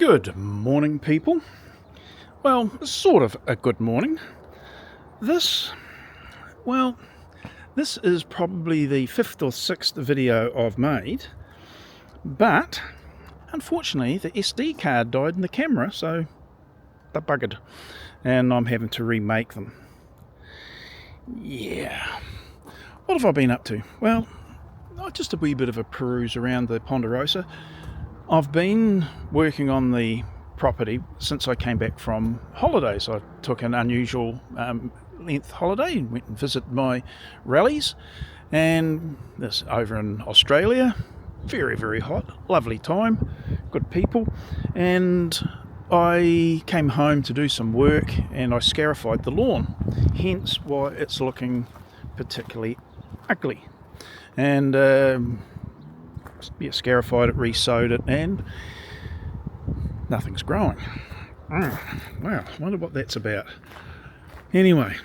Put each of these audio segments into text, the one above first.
Good morning, people. Well, sort of a good morning. This is probably the 5th or 6th video I've made, but unfortunately the SD card died in the camera, so they're buggered, and I'm having to remake them. Yeah. What have I been up to? Well, just a wee bit of a peruse around the Ponderosa. I've been working on the property since I came back from holidays. I took an unusual length holiday and went and visited my rallies, and this over in Australia. Very, very hot, lovely time, good people, and I came home to do some work and I scarified the lawn, hence why it's looking particularly ugly. And scarified it, re-sowed it, and nothing's growing. Well, I wonder what that's about. Anyway,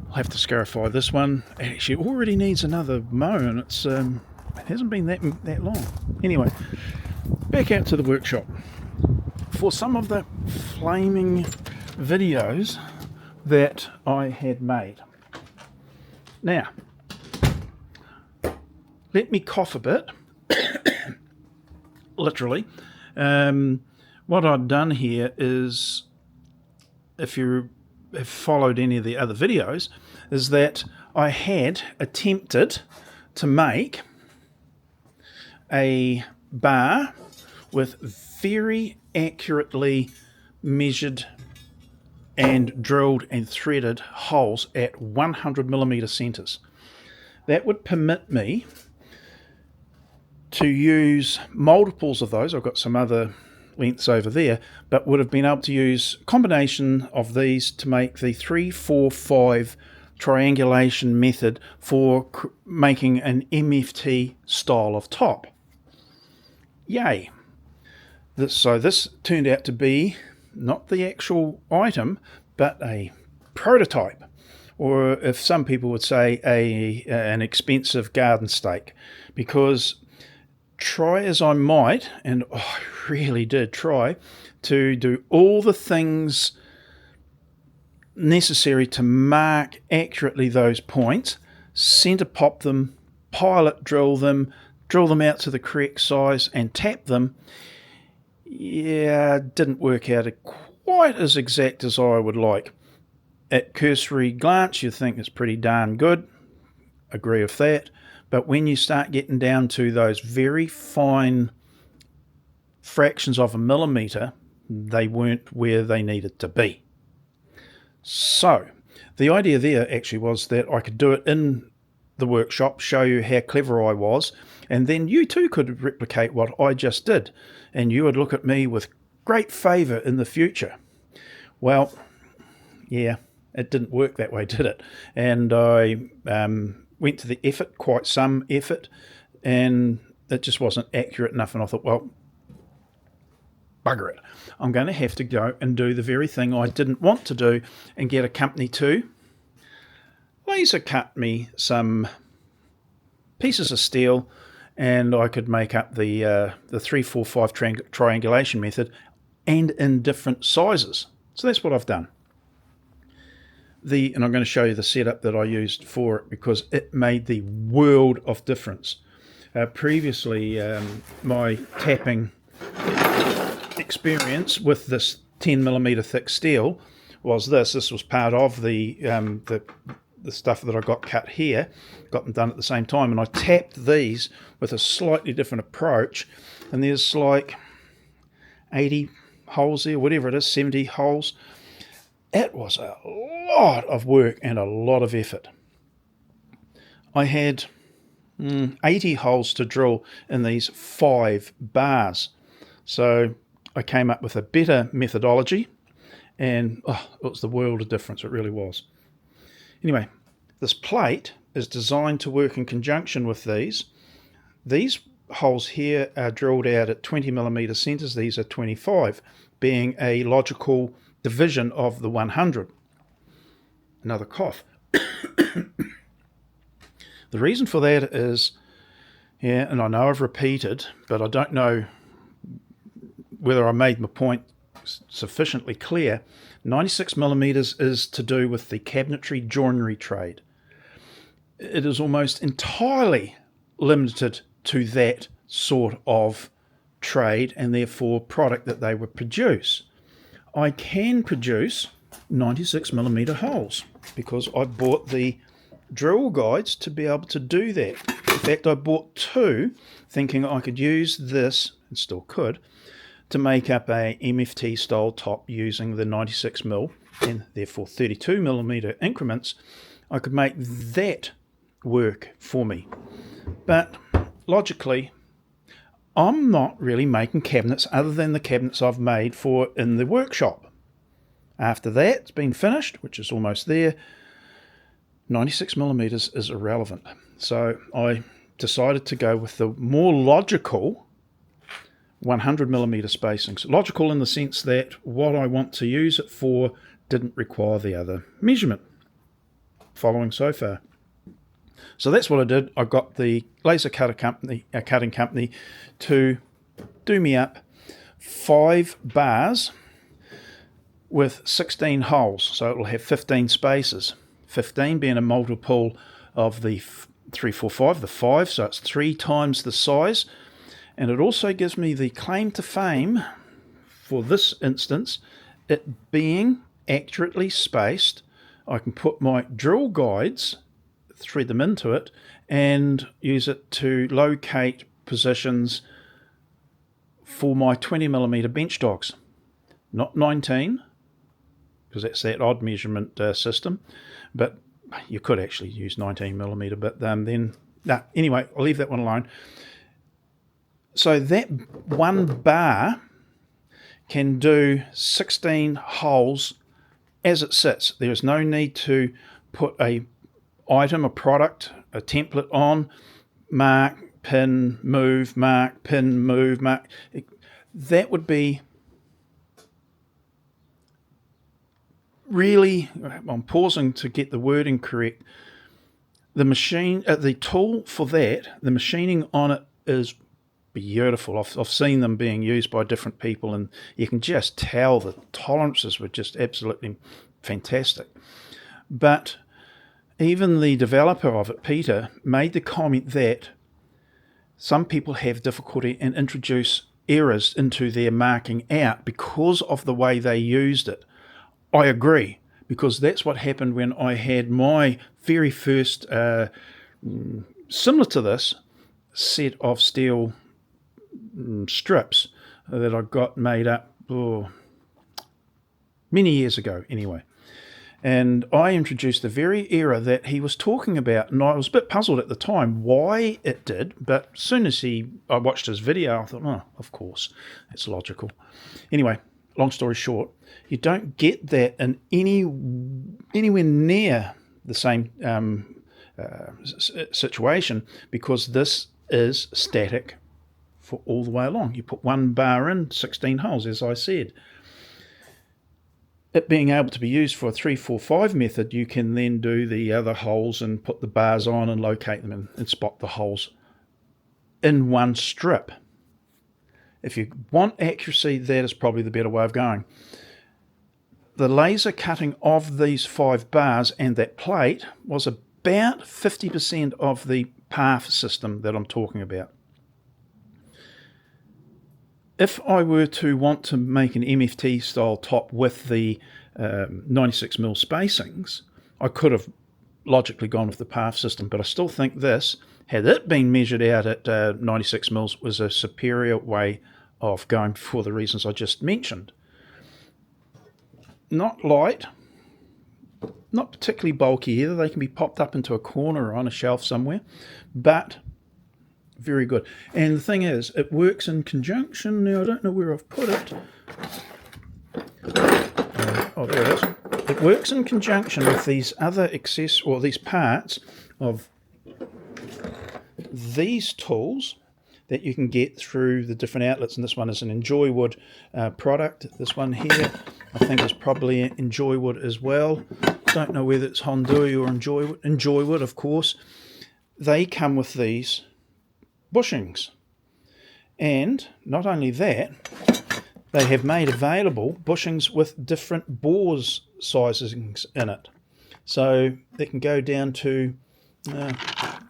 I'll have to scarify this one. It actually already needs another mow, and it hasn't been that long. Anyway, back out to the workshop for some of the flaming videos that I had made. Now, let me cough a bit, literally. What I've done here is, if you have followed any of the other videos, is that I had attempted to make a bar with very accurately measured and drilled and threaded holes at 100mm centers. That would permit me to use multiples of those. I've got some other lengths over there, but would have been able to use a combination of these to make the 3, 4, 5 triangulation method for making an MFT style of top. Yay! So this turned out to be not the actual item, but a prototype, or if some people would say an expensive garden stake, because try as I might, and I really did try to do all the things necessary to mark accurately those points, center pop them, pilot drill them out to the correct size and tap them. Yeah, it didn't work out quite as exact as I would like. At cursory glance, you think it's pretty darn good. Agree with that. But when you start getting down to those very fine fractions of a millimeter, they weren't where they needed to be. So the idea there actually was that I could do it in the workshop, show you how clever I was, and then you too could replicate what I just did, and you would look at me with great favor in the future. Well, yeah, it didn't work that way, did it? And I went to the effort, quite some effort, and it just wasn't accurate enough. And I thought, well, bugger it. I'm going to have to go and do the very thing I didn't want to do and get a company to laser cut me some pieces of steel, and I could make up the 3, 4, 5 triangulation method, and in different sizes. So that's what I've done. And I'm going to show you the setup that I used for it, because it made the world of difference. Previously, my tapping experience with this 10mm thick steel was this. This was part of the stuff that I got cut here, got them done at the same time, and I tapped these with a slightly different approach, and there's like 80 holes there, whatever it is, 70 holes. It was a lot of work and a lot of effort. I had 80 holes to drill in these 5 bars. So I came up with a better methodology, and it was the world of difference. It really was. Anyway, this plate is designed to work in conjunction with these. These holes here are drilled out at 20mm centers. These are 25, being a logical division of the 100. Another cough. The reason for that is, and I know I've repeated, but I don't know whether I made my point sufficiently clear, 96mm is to do with the cabinetry joinery trade. It is almost entirely limited to that sort of trade and therefore product that they would produce. I can produce 96mm holes because I bought the drill guides to be able to do that. In fact, I bought two thinking I could use this, and still could, to make up a MFT style top using the 96mm and therefore 32mm increments. I could make that work for me. But logically, I'm not really making cabinets other than the cabinets I've made for in the workshop. After that's been finished, which is almost there, 96mm is irrelevant. So I decided to go with the more logical 100mm spacings. Logical in the sense that what I want to use it for didn't require the other measurement. Following so far. So that's what I did. I got the laser cutting company to do me up 5 bars with 16 holes. So it will have 15 spaces. 15 being a multiple of the 3, 4, 5, the 5. So it's 3 times the size. And it also gives me the claim to fame for this instance, it being accurately spaced. I can put my drill guides, thread them into it, and use it to locate positions for my 20mm bench dogs. Not 19, because that's that odd measurement system, but you could actually use 19mm, but then, anyway, I'll leave that one alone. So that one bar can do 16 holes as it sits. There is no need to put a item, a product, a template on, mark, pin, move, mark, pin, move, mark. That would be really, I'm pausing to get the wording correct. The machine, the tool for that, the machining on it is beautiful. I've seen them being used by different people, and you can just tell the tolerances were just absolutely fantastic. But even the developer of it, Peter, made the comment that some people have difficulty and introduce errors into their marking out because of the way they used it. I agree, because that's what happened when I had my very first, similar to this, set of steel strips that I got made up many years ago anyway. And I introduced the very error that he was talking about, and I was a bit puzzled at the time why it did, but as soon as I watched his video, I thought, oh, of course, it's logical. Anyway, long story short, you don't get that in anywhere near the same situation, because this is static for all the way along. You put one bar in, 16 holes, as I said. It being able to be used for a 3, 4, 5 method, you can then do the other holes and put the bars on and locate them and spot the holes in one strip. If you want accuracy, that is probably the better way of going. The laser cutting of these 5 bars and that plate was about 50% of the path system that I'm talking about. If I were to want to make an MFT style top with the 96mm spacings, I could have logically gone with the path system, but I still think this, had it been measured out at 96mm, was a superior way of going for the reasons I just mentioned. Not light, not particularly bulky either. They can be popped up into a corner or on a shelf somewhere, but very good. And the thing is, it works in conjunction. Now, I don't know where I've put it. Oh, there it is. It works in conjunction with these other these parts of these tools that you can get through the different outlets. And this one is an Enjoy Wood product. This one here, I think, is probably Enjoy Wood as well. Don't know whether it's Hondui or Enjoy Wood, of course. They come with these bushings. And not only that, they have made available bushings with different bores sizes in it. So they can go down to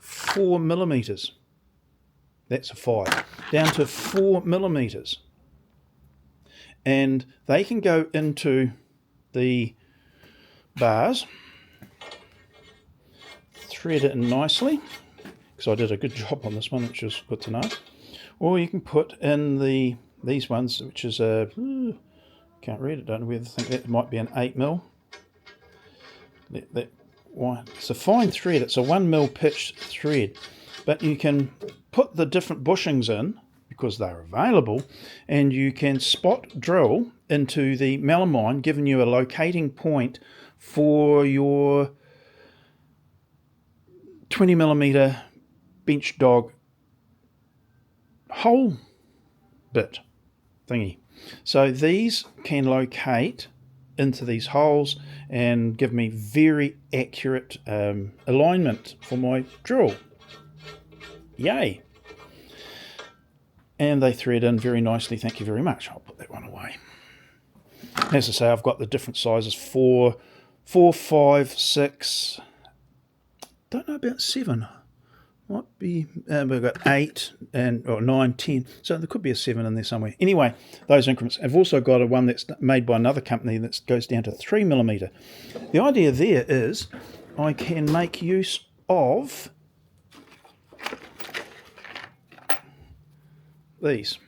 4 millimeters. That's a 5. Down to 4 millimeters. And they can go into the bars, thread it in nicely, because I did a good job on this one, which is good to know. Or you can put in these ones, which is a, can't read it, don't know whether I think that might be an 8mm. It's a fine thread, it's a 1mm pitched thread, but you can put the different bushings in because they're available, and you can spot drill into the melamine, giving you a locating point for your 20mm bench dog hole bit thingy. So these can locate into these holes and give me very accurate alignment for my drill. Yay! And they thread in very nicely, thank you very much. I'll put that one away. As I say, I've got the different sizes, 4, 5, 6, don't know about 7. Might be, we've got 8 or 9, 10, so there could be a 7 in there somewhere. Anyway, those increments. I've also got one that's made by another company that goes down to 3mm. The idea there is I can make use of these.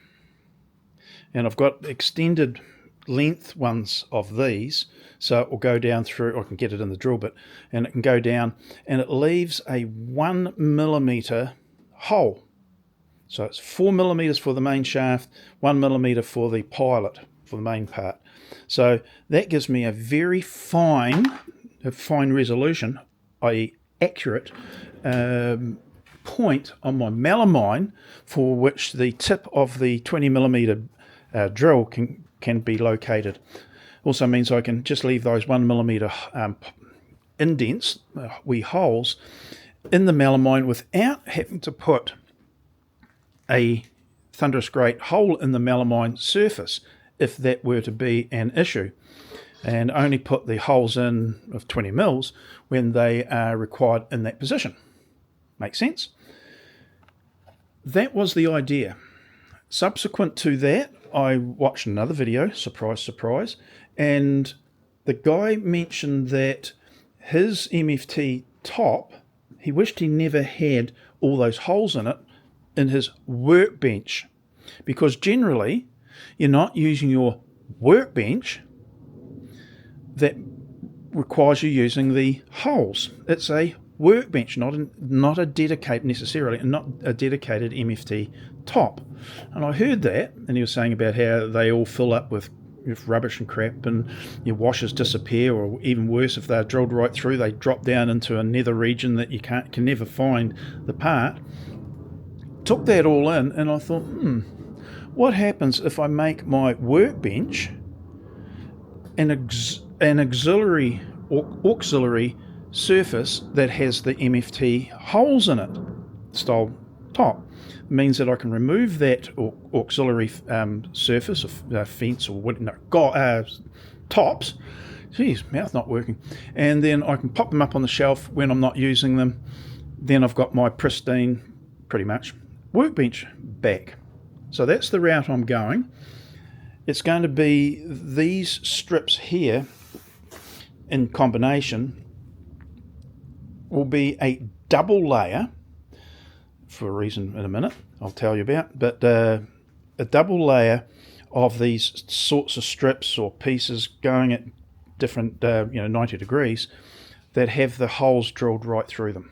And I've got extended length ones of these, so it will go down through, I can get it in the drill bit, and it can go down, and it leaves a 1mm hole. So it's 4mm for the main shaft, 1mm for the pilot, for the main part. So that gives me a very fine resolution, i.e. accurate point on my melamine, for which the tip of the 20mm drill can be located. Also means I can just leave those 1mm indents, wee holes, in the melamine without having to put a thunderous great hole in the melamine surface, if that were to be an issue, and only put the holes in of 20mm when they are required in that position. Make sense? That was the idea. Subsequent to that, I watched another video, surprise, surprise, and the guy mentioned that his MFT top, he wished he never had all those holes in it in his workbench, because generally you're not using your workbench that requires you using the holes. It's a workbench, not a dedicated necessarily, not a dedicated MFT top. And I heard that, and he was saying about how they all fill up with rubbish and crap, and your washers disappear, or even worse, if they're drilled right through, they drop down into a nether region that you can never find the part. Took that all in, and I thought, what happens if I make my workbench an auxiliary surface that has the MFT holes in it style top? It means that I can remove that auxiliary surface of fence or what, tops. Geez, mouth not working. And then I can pop them up on the shelf when I'm not using them. Then I've got my pristine, pretty much, workbench back. So that's the route I'm going. It's going to be these strips here in combination will be a double layer, for a reason in a minute I'll tell you about, but a double layer of these sorts of strips or pieces going at different 90 degrees that have the holes drilled right through them.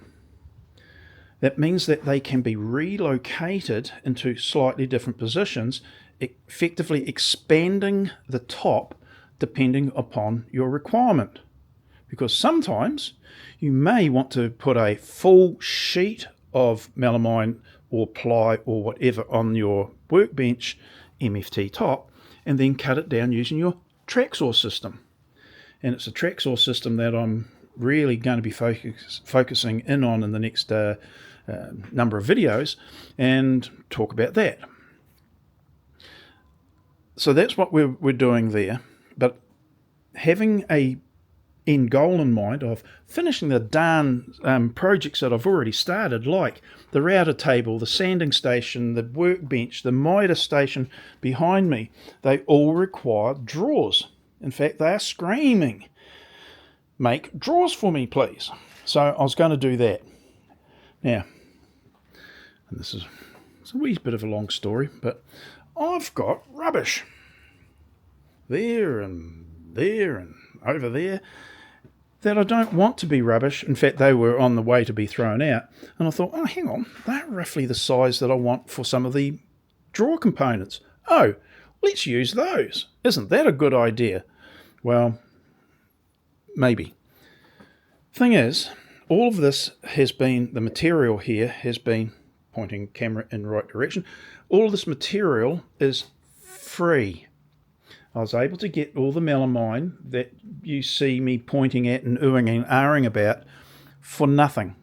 That means that they can be relocated into slightly different positions, effectively expanding the top depending upon your requirement. Because sometimes you may want to put a full sheet of melamine or ply or whatever on your workbench MFT top, and then cut it down using your track saw system. And it's a track saw system that I'm really going to be focusing in on in the next number of videos, and talk about that. So that's what we're doing there. But having a end goal in mind of finishing the darn projects that I've already started, like the router table, the sanding station, the workbench, the miter station behind me, they all require drawers. In fact, they are screaming, make drawers for me, please. So I was going to do that. Now, and it's a wee bit of a long story, but I've got rubbish there and over there that I don't want to be rubbish. In fact, they were on the way to be thrown out. And I thought, oh, hang on, they're roughly the size that I want for some of the drawer components. Oh, let's use those. Isn't that a good idea? Well, maybe. Thing is, all of this has been, the material here has been, pointing camera in the right direction, all of this material is free. I was able to get all the melamine that you see me pointing at and oohing and ahhing about for nothing.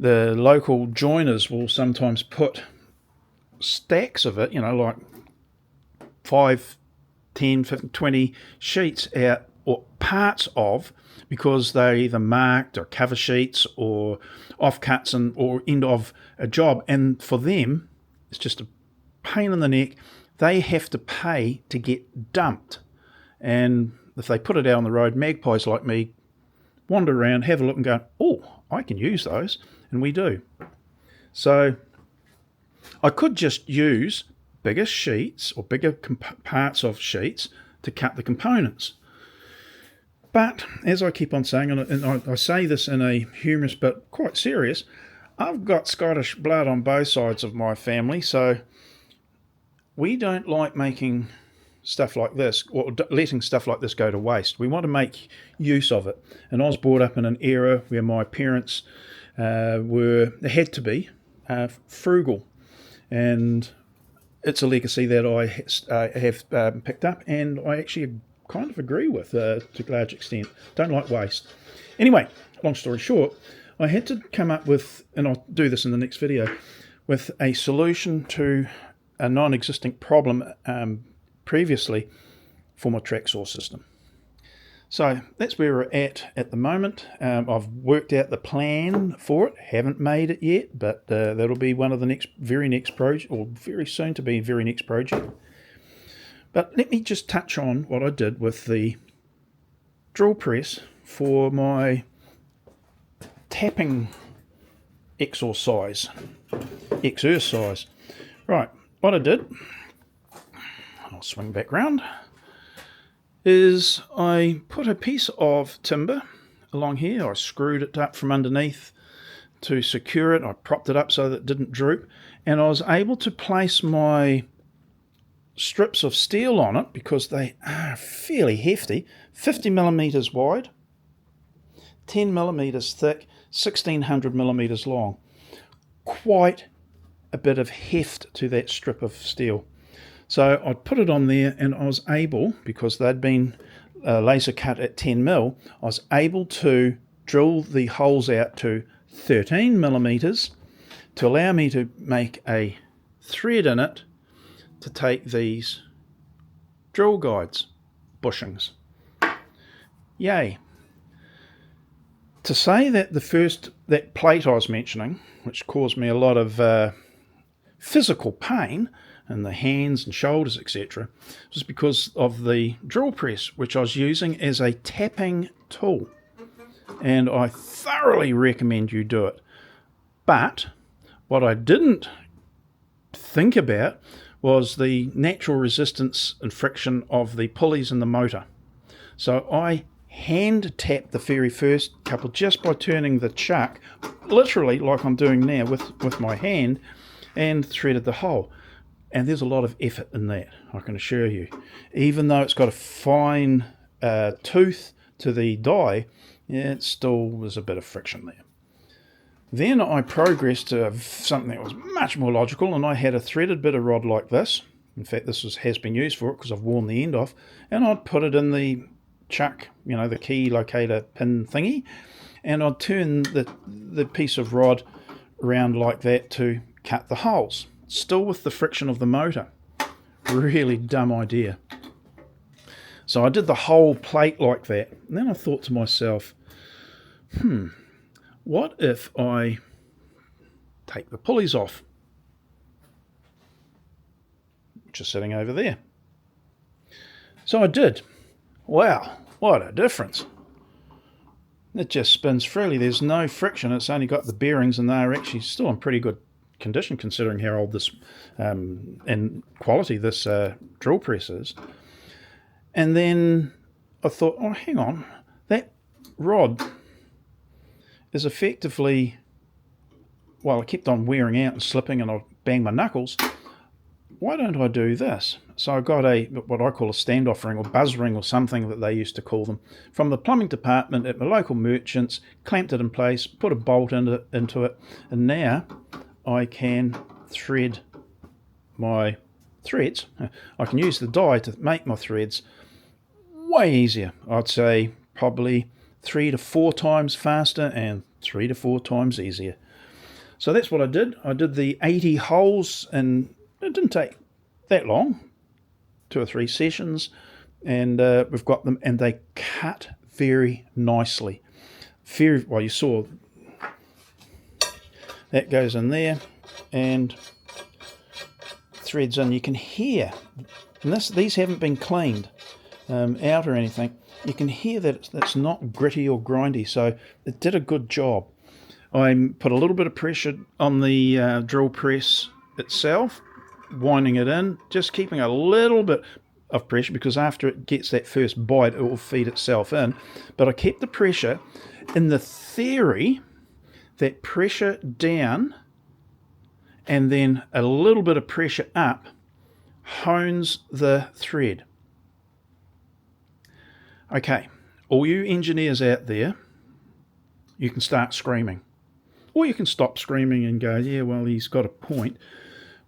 The local joiners will sometimes put stacks of it, like 5, 10, 15, 20 sheets out, or parts of, because they're either marked or cover sheets or offcuts or end of a job. And for them, it's just a pain in the neck. They have to pay to get dumped. And if they put it out on the road, magpies like me wander around, have a look and go, oh, I can use those. And we do. So I could just use bigger sheets or bigger parts of sheets to cut the components. But as I keep on saying, and I say this in a humorous but quite serious, I've got Scottish blood on both sides of my family, so we don't like making stuff like this, or letting stuff like this go to waste. We want to make use of it. And I was brought up in an era where my parents had to be frugal. And it's a legacy that I have picked up, and I actually kind of agree with to a large extent. Don't like waste. Anyway, long story short, I had to come up with, and I'll do this in the next video, with a solution to a non-existent problem previously for my track saw system. So that's where we're at the moment. I've worked out the plan for it. Haven't made it yet, but that'll be one of the very next project, or very soon to be very next project. But let me just touch on what I did with the drill press for my tapping exercise. Right, what I did, I'll swing back round, is I put a piece of timber along here. I screwed it up from underneath to secure it. I propped it up so that it didn't droop, and I was able to place my strips of steel on it, because they are fairly hefty, 50 millimeters wide, 10 millimeters thick, 1600 millimeters long. Quite a bit of heft to that strip of steel. So I put it on there, and I was able, because they'd been laser cut at 10 mil, I was able to drill the holes out to 13 millimeters to allow me to make a thread in it to take these drill guides, bushings. Yay. To say that that plate I was mentioning, which caused me a lot of physical pain in the hands and shoulders, etc., was because of the drill press, which I was using as a tapping tool. And I thoroughly recommend you do it. But what I didn't think about was the natural resistance and friction of the pulleys in the motor. So I hand tapped the very first couple just by turning the chuck, literally like I'm doing now with my hand, and threaded the hole. And there's a lot of effort in that, I can assure you. Even though it's got a fine tooth to the die, it still was a bit of friction there. Then I progressed to something that was much more logical, and I had a threaded bit of rod like this. In fact, this has been used for it because I've worn the end off. And I'd put it in the chuck, the key locator pin thingy, and I'd turn the piece of rod around like that to cut the holes, still with the friction of the motor. really dumb idea. So I did the whole plate like that. And then I thought to myself, what if I take the pulleys off? Just sitting over there. So I did. Wow, what a difference. It just spins freely. There's no friction. It's only got the bearings, and they're actually still in pretty good condition considering how old this and quality this drill press is. And then I thought, oh, hang on, that rod is effectively, well, I kept on wearing out and slipping and I banged my knuckles. Why don't I do this? So I got what I call a standoff ring or buzz ring or something that they used to call them from the plumbing department at my local merchants, clamped it in place, put a bolt into it, and now I can thread my threads. I can use the die to make my threads way easier. I'd say probably 3 to 4 times faster and 3 to 4 times easier. So that's what I did. I did the 80 holes, and it didn't take that long, 2 or 3 sessions, and we've got them, and they cut very nicely. Well, you saw that goes in there and threads in. You can hear, and these haven't been cleaned out or anything. You can hear that it's not gritty or grindy, so it did a good job. I put a little bit of pressure on the drill press itself, winding it in, just keeping a little bit of pressure because after it gets that first bite it will feed itself in. But I kept the pressure in the theory that pressure down and then a little bit of pressure up hones the thread. Okay, all you engineers out there, you can start screaming. Or you can stop screaming and go, yeah, well, he's got a point.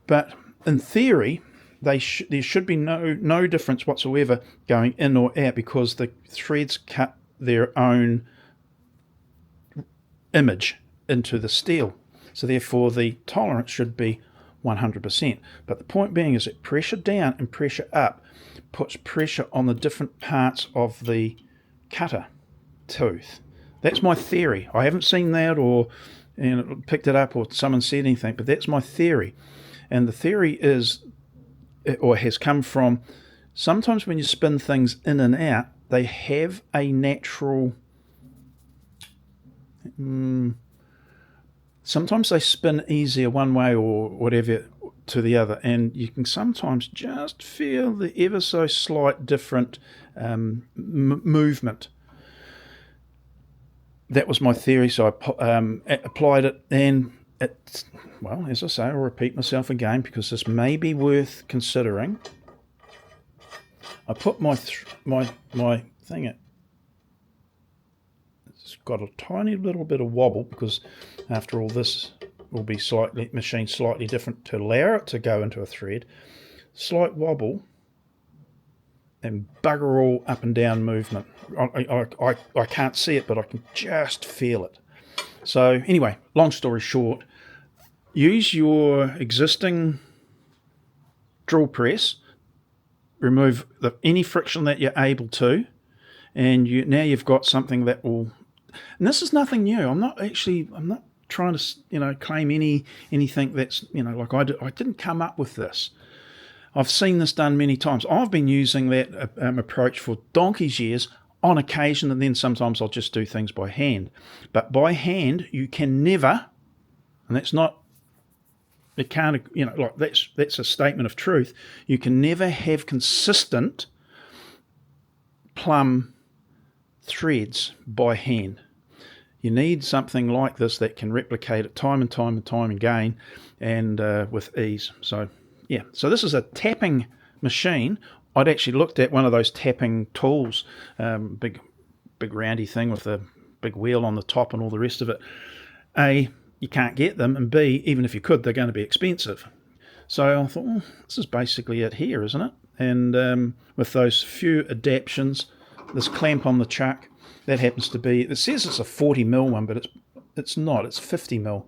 But in theory, there should be no difference whatsoever going in or out because the threads cut their own image into the steel. So therefore, the tolerance should be 100%. But the point being is that pressure down and pressure up puts pressure on the different parts of the cutter tooth. That's my theory. I haven't seen that or picked it up or someone said anything, but that's my theory. And the theory is, or has come from, sometimes when you spin things in and out, they have a natural, sometimes they spin easier one way or whatever to the other, and you can sometimes just feel the ever so slight different movement. That was my theory, so I applied it, and it's, well, as I say, I'll repeat myself again because this may be worth considering. I put my thing at, it's got a tiny little bit of wobble because after all this will be machined slightly different to allow it to go into a thread. Slight wobble and bugger all up and down movement. I can't see it, but I can just feel it. So anyway, long story short, use your existing drill press, remove any friction that you're able to, and now you've got something that will. And this is nothing new. I'm not trying to claim anything that's like I didn't come up with this. I've seen this done many times. I've been using that approach for donkey's years on occasion, and then sometimes I'll just do things by hand. But by hand, you can never, and that's not, it can't, like that's a statement of truth. You can never have consistent plumb threads by hand. You need something like this that can replicate it time and time and time again, and with ease. So yeah, so this is a tapping machine. I'd actually looked at one of those tapping tools, big roundy thing with a big wheel on the top and all the rest of it. A, you can't get them, and B, even if you could, they're going to be expensive. So I thought, well, this is basically it here, isn't it? And with those few adaptions, this clamp on the chuck, that happens to be, it says it's a 40mm one, but it's not, it's 50mm.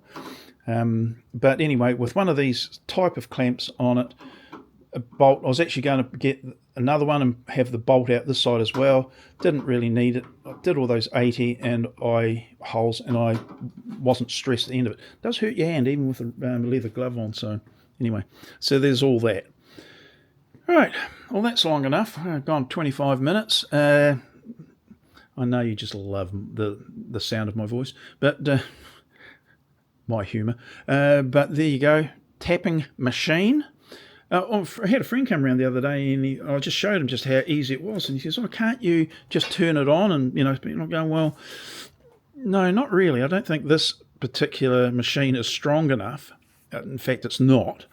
But anyway, with one of these type of clamps on it, a bolt. I was actually going to get another one and have the bolt out this side as well. Didn't really need it. I did all those 80 and holes, and I wasn't stressed at the end of it. It does hurt your hand even with a leather glove on. So anyway, so there's all that. All right, well, that's long enough. I've gone 25 minutes. I know you just love the sound of my voice, but my humour. But there you go, tapping machine. I had a friend come around the other day, and I just showed him just how easy it was, and he says, "Oh, can't you just turn it on?" And I'm going, "Well, no, not really. I don't think this particular machine is strong enough. In fact, it's not.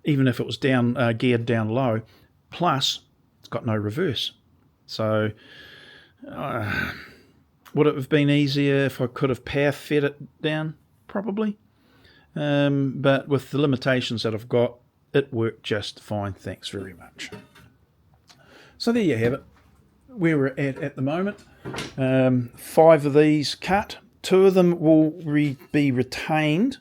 Even if it was geared down low. Plus, it's got no reverse. So, would it have been easier if I could have power fed it down? Probably. But with the limitations that I've got, it worked just fine. Thanks very much." So there you have it. Where we're at the moment. 5 of these cut. 2 of them will be retained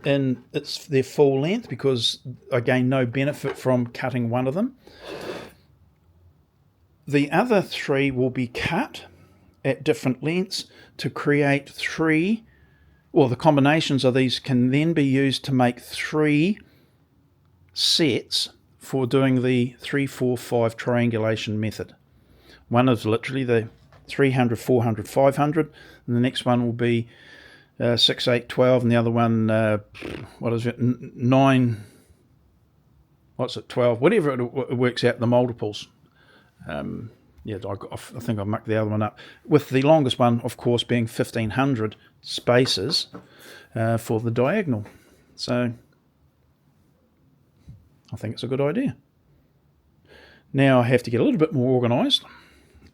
in their full length because I gain no benefit from cutting one of them. The other 3 will be cut at different lengths to create 3. Well, the combinations of these can then be used to make 3 sets for doing the 3-4-5 triangulation method. One is literally the 300, 400, 500, and the next one will be 6, 8, 12, and the other one, 9, 12, whatever it works out, the multiples. I think I mucked the other one up. With the longest one, of course, being 1500 spaces for the diagonal. So I think it's a good idea. Now I have to get a little bit more organised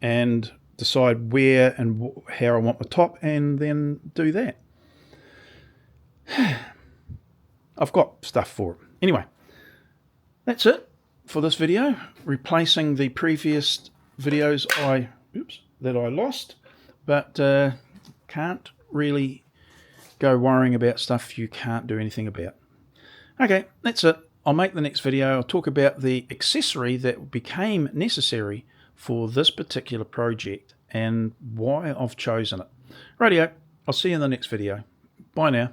and decide where and how I want the top, and then do that. I've got stuff for it. Anyway, that's it for this video, replacing the previous videos that I lost, but can't really go worrying about stuff you can't do anything about. Okay, that's it. I'll make the next video. I'll talk about the accessory that became necessary for this particular project and why I've chosen it. Rightio, I'll see you in the next video. Bye now.